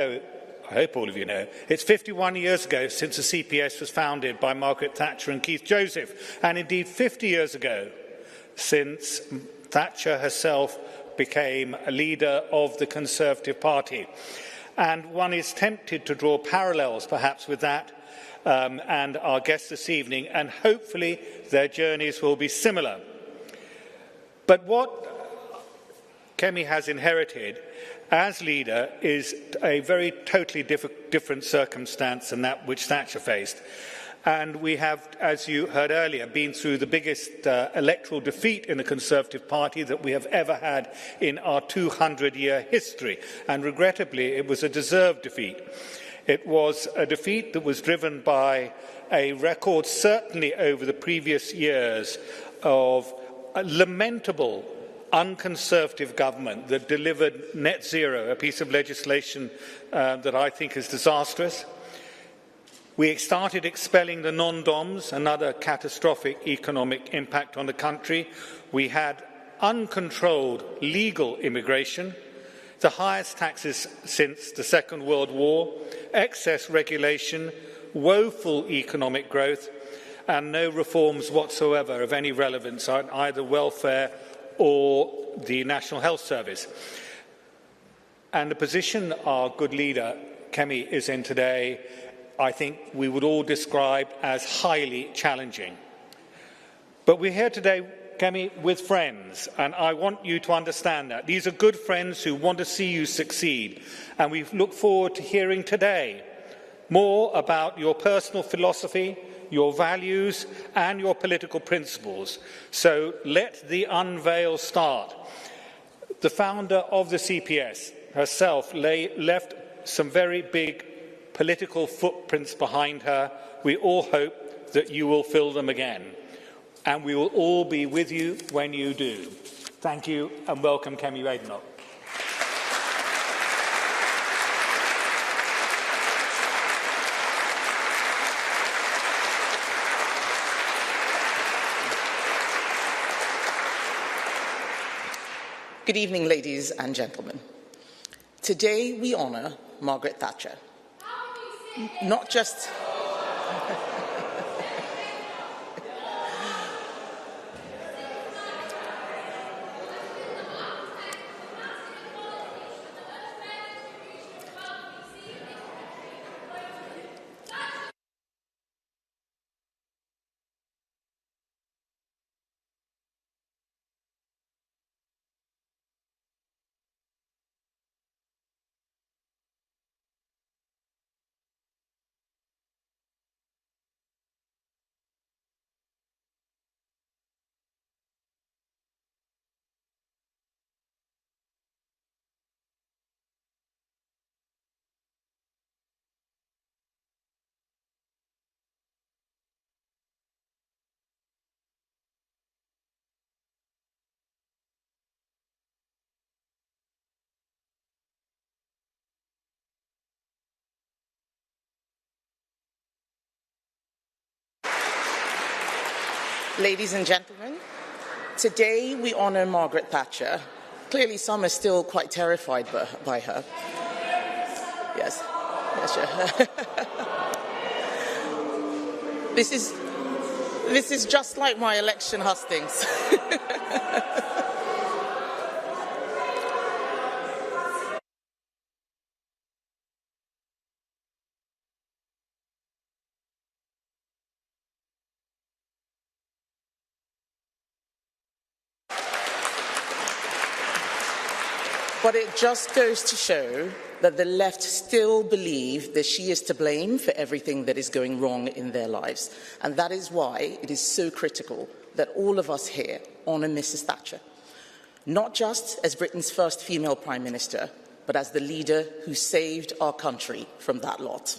I hope all of you know, it's 51 years ago since the CPS was founded by Margaret Thatcher and Keith Joseph, and indeed 50 years ago since Thatcher herself became a leader of the Conservative Party. And one is tempted to draw parallels perhaps with that and our guests this evening, and hopefully their journeys will be similar. But what Kemi has inherited as leader is a very totally different circumstance than that which Thatcher faced. And we have, as you heard earlier, been through the biggest electoral defeat in the Conservative Party that we have ever had in our 200-year history. And regrettably, it was a deserved defeat. It was a defeat that was driven by a record, certainly over the previous years, of a lamentable unconservative government that delivered net zero, a piece of legislation that I think is disastrous. We started expelling the non-DOMs, another catastrophic economic impact on the country. We had uncontrolled legal immigration, the highest taxes since the Second World War, excess regulation, woeful economic growth, and no reforms whatsoever of any relevance on either welfare or the National Health Service. And the position our good leader, Kemi, is in today, I think we would all describe as highly challenging. But we're here today, Kemi, with friends, and I want you to understand that. These are good friends who want to see you succeed, and we look forward to hearing today more about your personal philosophy, your values and your political principles. So let the unveil start. The founder of the CPS herself left some very big political footprints behind her. We all hope that you will fill them again. And we will all be with you when you do. Thank you and welcome, Kemi Badenoch. Good evening, ladies and gentlemen. Today we honour Margaret Thatcher. Not just... Ladies and gentlemen, today we honour Margaret Thatcher. Clearly some are still quite terrified by her. Yes, sure. This is just like my election hustings. But it just goes to show that the left still believe that she is to blame for everything that is going wrong in their lives. And that is why it is so critical that all of us here honour Mrs. Thatcher, not just as Britain's first female Prime Minister, but as the leader who saved our country from that lot.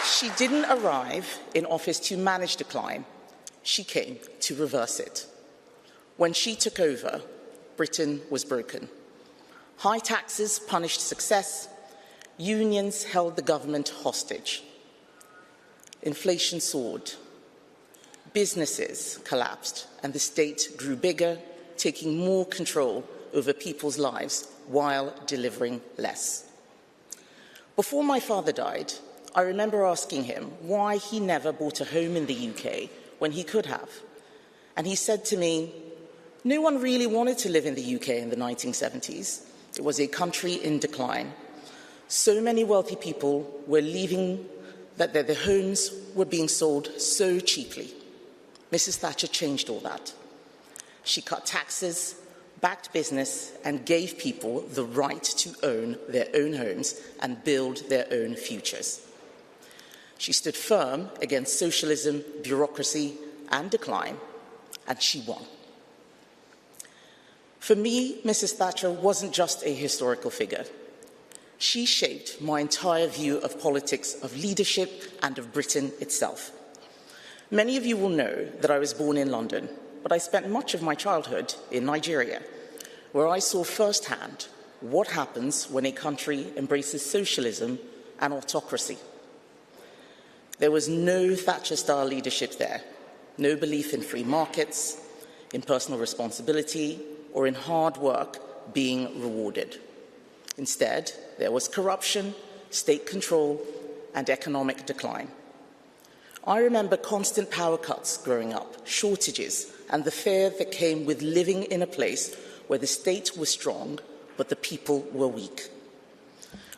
She didn't arrive in office to manage decline. She came to reverse it. When she took over, Britain was broken. High taxes punished success. Unions held the government hostage. Inflation soared. Businesses collapsed, and the state grew bigger, taking more control over people's lives while delivering less. Before my father died, I remember asking him why he never bought a home in the UK when he could have. And he said to me, no one really wanted to live in the UK in the 1970s. It was a country in decline. So many wealthy people were leaving that their homes were being sold so cheaply. Mrs. Thatcher changed all that. She cut taxes, backed business, and gave people the right to own their own homes and build their own futures. She stood firm against socialism, bureaucracy, and decline, and she won. For me, Mrs. Thatcher wasn't just a historical figure. She shaped my entire view of politics, of leadership, and of Britain itself. Many of you will know that I was born in London, but I spent much of my childhood in Nigeria, where I saw firsthand what happens when a country embraces socialism and autocracy. There was no Thatcher-style leadership there, no belief in free markets, in personal responsibility, or in hard work being rewarded. Instead, there was corruption, state control, and economic decline. I remember constant power cuts growing up, shortages, and the fear that came with living in a place where the state was strong, but the people were weak.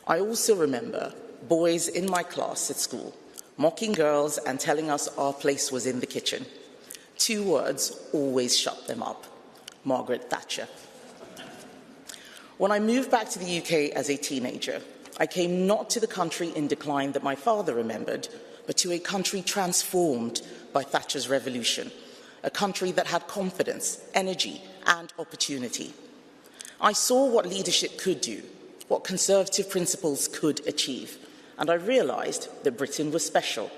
I also remember boys in my class at school mocking girls and telling us our place was in the kitchen. Two words always shut them up: Margaret Thatcher. When I moved back to the UK as a teenager, I came not to the country in decline that my father remembered, but to a country transformed by Thatcher's revolution, a country that had confidence, energy, and opportunity. I saw what leadership could do, what conservative principles could achieve, and I realised that Britain was special.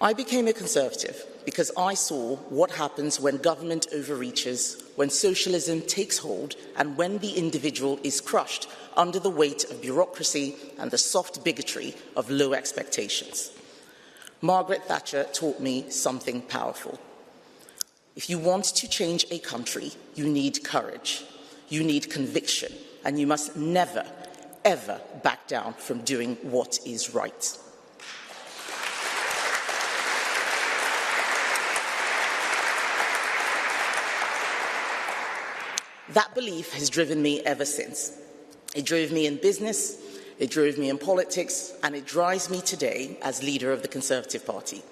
I became a conservative because I saw what happens when government overreaches, when socialism takes hold, and when the individual is crushed under the weight of bureaucracy and the soft bigotry of low expectations. Margaret Thatcher taught me something powerful. If you want to change a country, you need courage, you need conviction, and you must never, ever back down from doing what is right. That belief has driven me ever since. It drove me in business, it drove me in politics, and it drives me today as leader of the Conservative Party.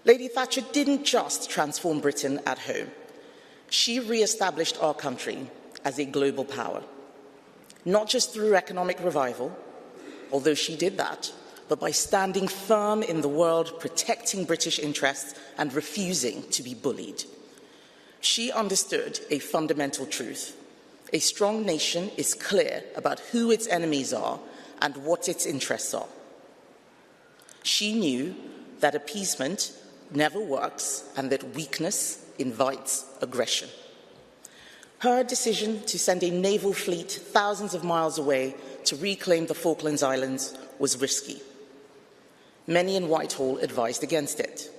Lady Thatcher didn't just transform Britain at home. She re-established our country as a global power, not just through economic revival, although she did that, but by standing firm in the world, protecting British interests, and refusing to be bullied. She understood a fundamental truth. A strong nation is clear about who its enemies are and what its interests are. She knew that appeasement never works and that weakness invites aggression. Her decision to send a naval fleet thousands of miles away to reclaim the Falklands Islands was risky. Many in Whitehall advised against it.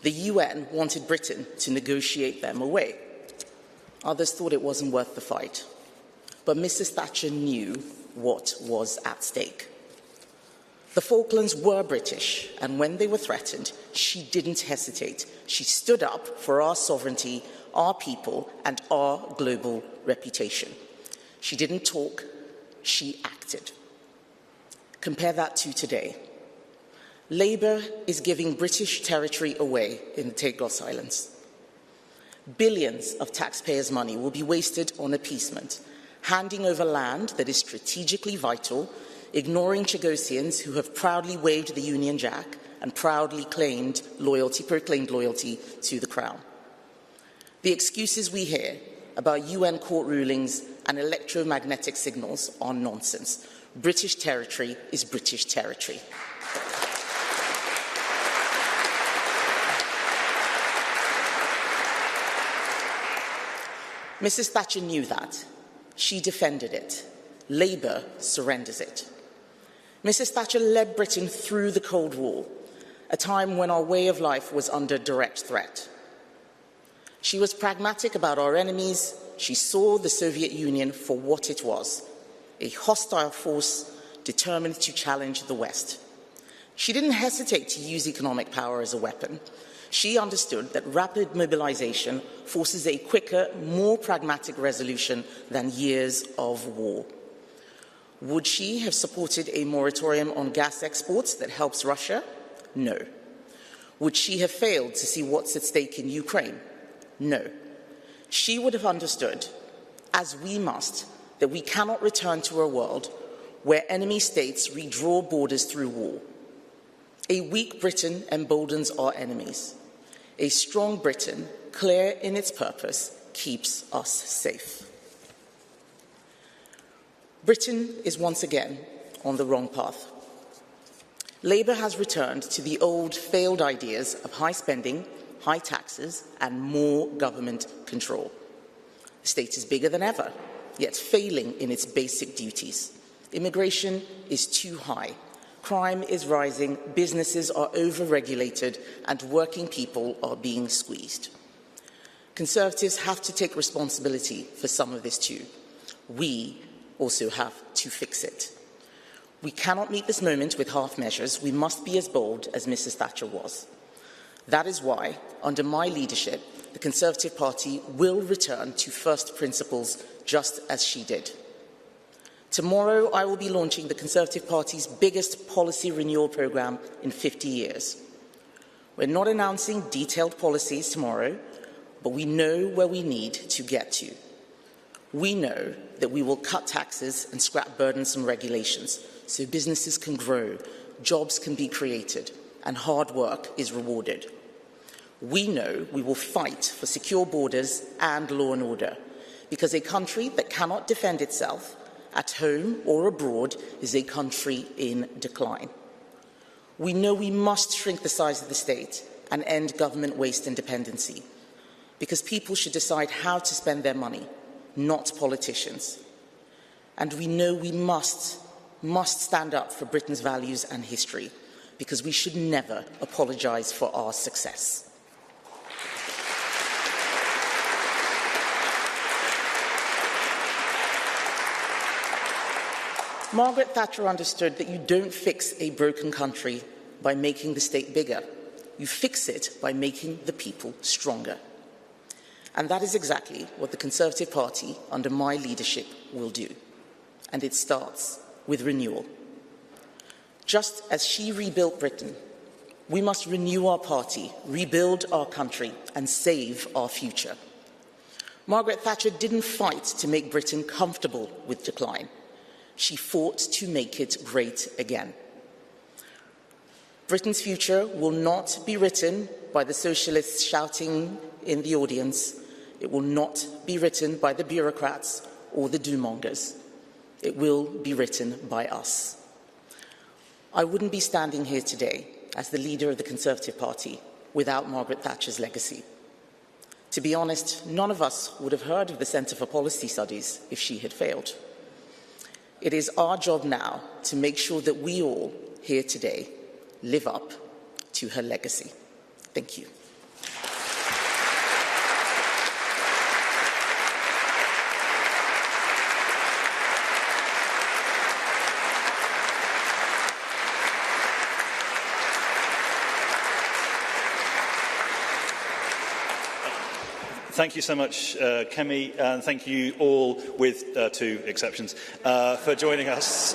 The UN wanted Britain to negotiate them away. Others thought it wasn't worth the fight. But Mrs. Thatcher knew what was at stake. The Falklands were British, and when they were threatened, she didn't hesitate. She stood up for our sovereignty, our people, and our global reputation. She didn't talk, she acted. Compare that to today. Labour is giving British territory away in the Takeoff Islands. Billions of taxpayers' money will be wasted on appeasement, handing over land that is strategically vital, ignoring Chagosians who have proudly waved the Union Jack and proudly proclaimed loyalty to the Crown. The excuses we hear about UN court rulings and electromagnetic signals are nonsense. British territory is British territory. Mrs. Thatcher knew that. She defended it. Labour surrenders it. Mrs. Thatcher led Britain through the Cold War, a time when our way of life was under direct threat. She was pragmatic about our enemies. She saw the Soviet Union for what it was, a hostile force determined to challenge the West. She didn't hesitate to use economic power as a weapon. She understood that rapid mobilization forces a quicker, more pragmatic resolution than years of war. Would she have supported a moratorium on gas exports that helps Russia? No. Would she have failed to see what's at stake in Ukraine? No. She would have understood, as we must, that we cannot return to a world where enemy states redraw borders through war. A weak Britain emboldens our enemies. A strong Britain, clear in its purpose, keeps us safe. Britain is once again on the wrong path. Labour has returned to the old failed ideas of high spending, high taxes and more government control. The state is bigger than ever, yet failing in its basic duties. Immigration is too high. Crime is rising, businesses are over-regulated, and working people are being squeezed. Conservatives have to take responsibility for some of this too. We also have to fix it. We cannot meet this moment with half measures. We must be as bold as Mrs. Thatcher was. That is why, under my leadership, the Conservative Party will return to first principles just as she did. Tomorrow, I will be launching the Conservative Party's biggest policy renewal programme in 50 years. We're not announcing detailed policies tomorrow, but we know where we need to get to. We know that we will cut taxes and scrap burdensome regulations so businesses can grow, jobs can be created, and hard work is rewarded. We know we will fight for secure borders and law and order, because a country that cannot defend itself at home or abroad is a country in decline. We know we must shrink the size of the state and end government waste and dependency, because people should decide how to spend their money, not politicians. And we know we must stand up for Britain's values and history, because we should never apologise for our success. Margaret Thatcher understood that you don't fix a broken country by making the state bigger. You fix it by making the people stronger. And that is exactly what the Conservative Party, under my leadership, will do. And it starts with renewal. Just as she rebuilt Britain, we must renew our party, rebuild our country, and save our future. Margaret Thatcher didn't fight to make Britain comfortable with decline. She fought to make it great again. Britain's future will not be written by the socialists shouting in the audience. It will not be written by the bureaucrats or the do-mongers. It will be written by us. I wouldn't be standing here today as the leader of the Conservative Party without Margaret Thatcher's legacy. To be honest, none of us would have heard of the Centre for Policy Studies if she had failed. It is our job now to make sure that we all here today live up to her legacy. Thank you. Thank you so much, Kemi, and thank you all, with two exceptions, for joining us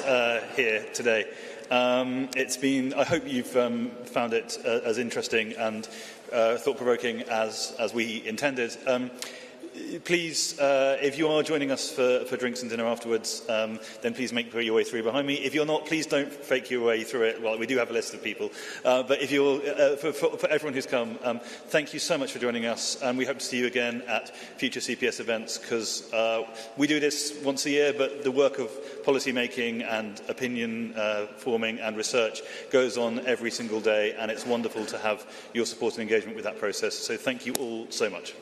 here today. I hope you've found it as interesting and thought-provoking as we intended. Please, if you are joining us for drinks and dinner afterwards, then please make your way through behind me. If you're not, please don't fake your way through it. Well, we do have a list of people. But if you're, for everyone who's come, thank you so much for joining us. And we hope to see you again at future CPS events, because we do this once a year, but the work of policy making and opinion forming and research goes on every single day. And it's wonderful to have your support and engagement with that process. So thank you all so much.